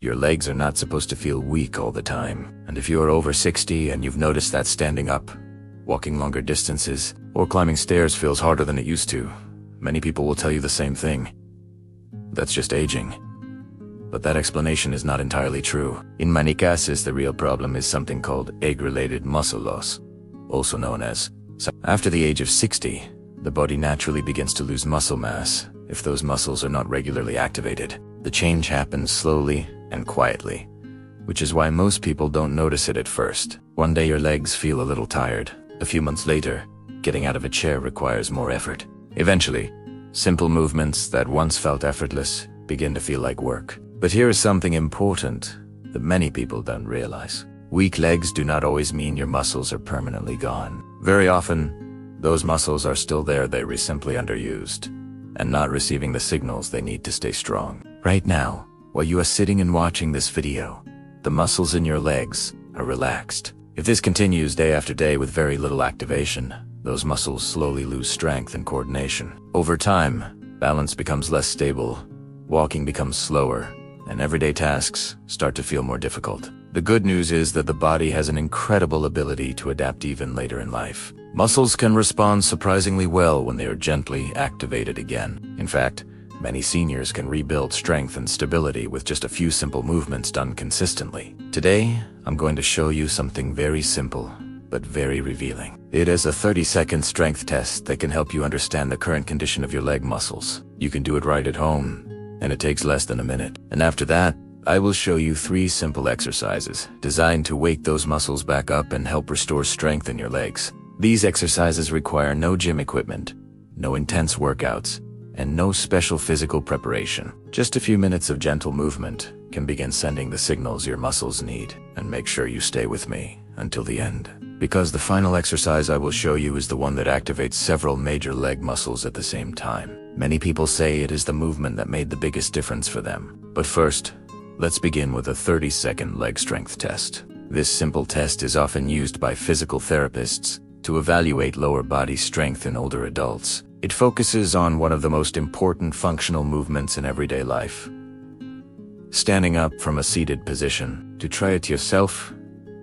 Your legs are not supposed to feel weak all the time. And if you are over 60 and you've noticed that standing up, walking longer distances, or climbing stairs feels harder than it used to, many people will tell you the same thing. That's just aging. But that explanation is not entirely true. In many cases, the real problem is something called age-related muscle loss, also known as. After the age of 60, the body naturally begins to lose muscle mass if those muscles are not regularly activated. The change happens slowly and quietly, which is why most people don't notice it at first. One day your legs feel a little tired. A few months later, getting out of a chair requires more effort. Eventually, simple movements that once felt effortless begin to feel like work. But here is something important that many people don't realize. Weak legs do not always mean your muscles are permanently gone. Very often, those muscles are still there, they were simply underused and not receiving the signals they need to stay strong. Right now, while you are sitting and watching this video, the muscles in your legs are relaxed. If this continues day after day with very little activation, those muscles slowly lose strength and coordination. Over time, balance becomes less stable, walking becomes slower, and everyday tasks start to feel more difficult. The good news is that the body has an incredible ability to adapt even later in life. Muscles can respond surprisingly well when they are gently activated again. In fact, many seniors can rebuild strength and stability with just a few simple movements done consistently. Today, I'm going to show you something very simple, but very revealing. It is a 30-second strength test that can help you understand the current condition of your leg muscles. You can do it right at home, and it takes less than a minute. And after that, I will show you 3 simple exercises designed to wake those muscles back up and help restore strength in your legs. These exercises require no gym equipment, no intense workouts, and no special physical preparation. Just a few minutes of gentle movement can begin sending the signals your muscles need. And make sure you stay with me until the end, because the final exercise I will show you is the one that activates several major leg muscles at the same time. Many people say it is the movement that made the biggest difference for them. But first, let's begin with a 30-second leg strength test. This simple test is often used by physical therapists to evaluate lower body strength in older adults. It focuses on one of the most important functional movements in everyday life. Standing up from a seated position. To try it yourself,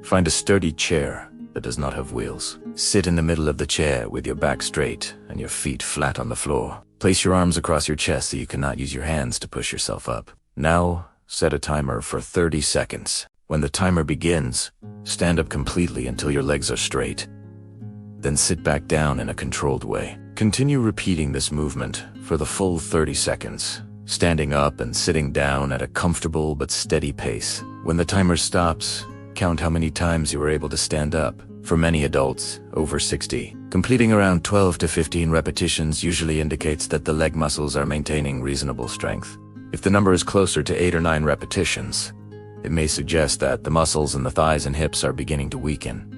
find a sturdy chair that does not have wheels. Sit in the middle of the chair with your back straight and your feet flat on the floor. Place your arms across your chest so you cannot use your hands to push yourself up. Now, set a timer for 30 seconds. When the timer begins, stand up completely until your legs are straight. Then sit back down in a controlled way. Continue repeating this movement for the full 30 seconds, standing up and sitting down at a comfortable but steady pace. When the timer stops, count how many times you were able to stand up. For many adults over 60, completing around 12 to 15 repetitions usually indicates that the leg muscles are maintaining reasonable strength. If the number is closer to 8 or 9 repetitions, it may suggest that the muscles in the thighs and hips are beginning to weaken.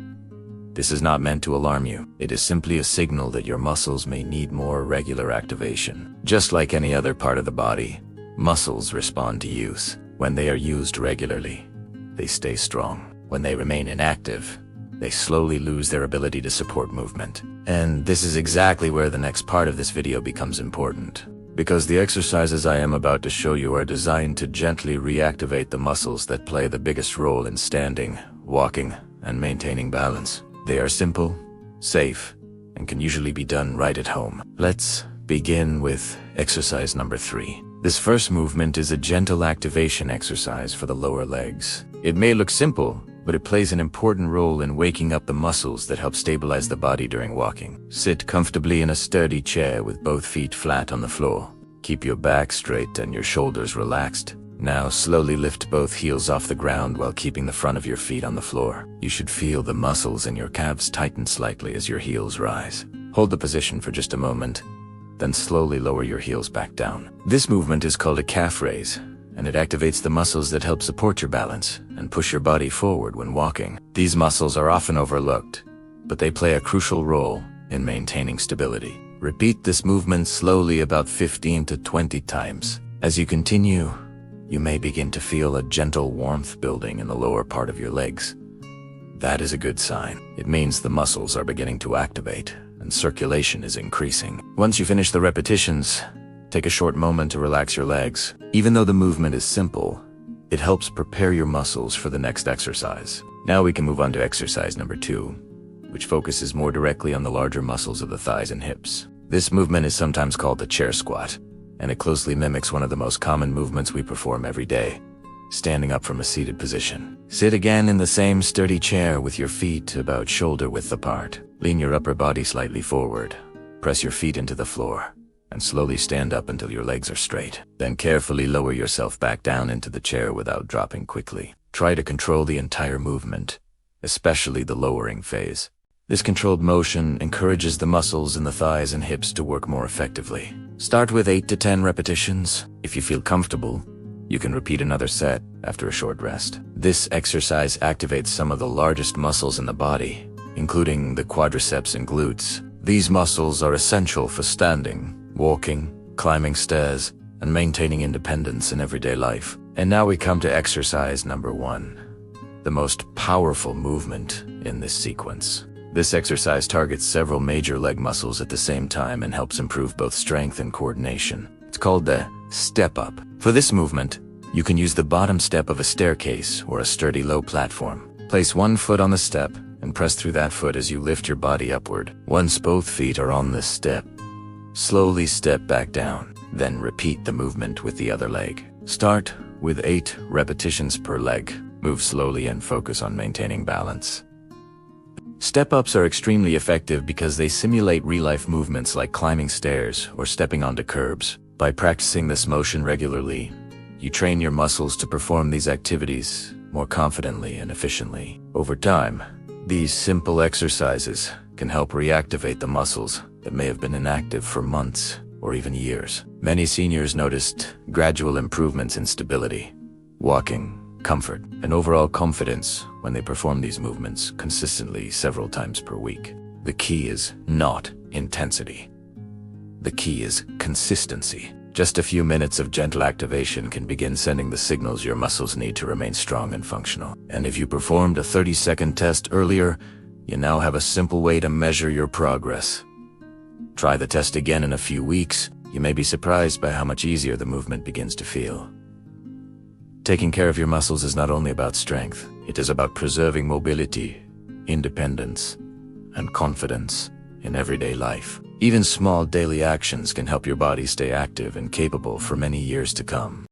This is not meant to alarm you. It is simply a signal that your muscles may need more regular activation. Just like any other part of the body, muscles respond to use. When they are used regularly, they stay strong. When they remain inactive, they slowly lose their ability to support movement. And this is exactly where the next part of this video becomes important, because the exercises I am about to show you are designed to gently reactivate the muscles that play the biggest role in standing, walking, and maintaining balance. They are simple, safe, and can usually be done right at home. Let's begin with exercise number 3. This first movement is a gentle activation exercise for the lower legs. It may look simple, but it plays an important role in waking up the muscles that help stabilize the body during walking. Sit comfortably in a sturdy chair with both feet flat on the floor. Keep your back straight and your shoulders relaxed. Now slowly lift both heels off the ground while keeping the front of your feet on the floor. You should feel the muscles in your calves tighten slightly as your heels rise. Hold the position for just a moment, then slowly lower your heels back down. This movement is called a calf raise, and it activates the muscles that help support your balance and push your body forward when walking. These muscles are often overlooked, but they play a crucial role in maintaining stability. Repeat this movement slowly about 15 to 20 times. As you continue, you may begin to feel a gentle warmth building in the lower part of your legs. That is a good sign. It means the muscles are beginning to activate and circulation is increasing. Once you finish the repetitions, take a short moment to relax your legs. Even though the movement is simple, It helps prepare your muscles for the next exercise. Now we can move on to exercise number 2, which focuses more directly on the larger muscles of the thighs and hips. This movement is sometimes called the chair squat, and it closely mimics one of the most common movements we perform every day, standing up from a seated position. Sit again in the same sturdy chair with your feet about shoulder width apart. Lean your upper body slightly forward. Press your feet into the floor, and slowly stand up until your legs are straight. Then carefully lower yourself back down into the chair without dropping quickly. Try to control the entire movement, especially the lowering phase. This controlled motion encourages the muscles in the thighs and hips to work more effectively. Start with 8 to 10 repetitions. If you feel comfortable, you can repeat another set after a short rest. This exercise activates some of the largest muscles in the body, including the quadriceps and glutes. These muscles are essential for standing, walking, climbing stairs, and maintaining independence in everyday life. And now we come to exercise number 1, the most powerful movement in this sequence. This exercise targets several major leg muscles at the same time and helps improve both strength and coordination. It's called the step up. For this movement, you can use the bottom step of a staircase or a sturdy low platform. Place one foot on the step and press through that foot as you lift your body upward. Once both feet are on this step, slowly step back down. Then repeat the movement with the other leg. Start with 8 repetitions per leg. Move slowly and focus on maintaining balance. Step-ups are extremely effective because they simulate real-life movements like climbing stairs or stepping onto curbs. By practicing this motion regularly, you train your muscles to perform these activities more confidently and efficiently. Over time, these simple exercises can help reactivate the muscles that may have been inactive for months or even years. Many seniors noticed gradual improvements in stability, walking, comfort, and overall confidence when they perform these movements consistently several times per week. The key is not intensity. The key is consistency. Just a few minutes of gentle activation can begin sending the signals your muscles need to remain strong and functional. And if you performed a 30-second test earlier, you now have a simple way to measure your progress. Try the test again in a few weeks. You may be surprised by how much easier the movement begins to feel. Taking care of your muscles is not only about strength, it is about preserving mobility, independence, and confidence in everyday life. Even small daily actions can help your body stay active and capable for many years to come.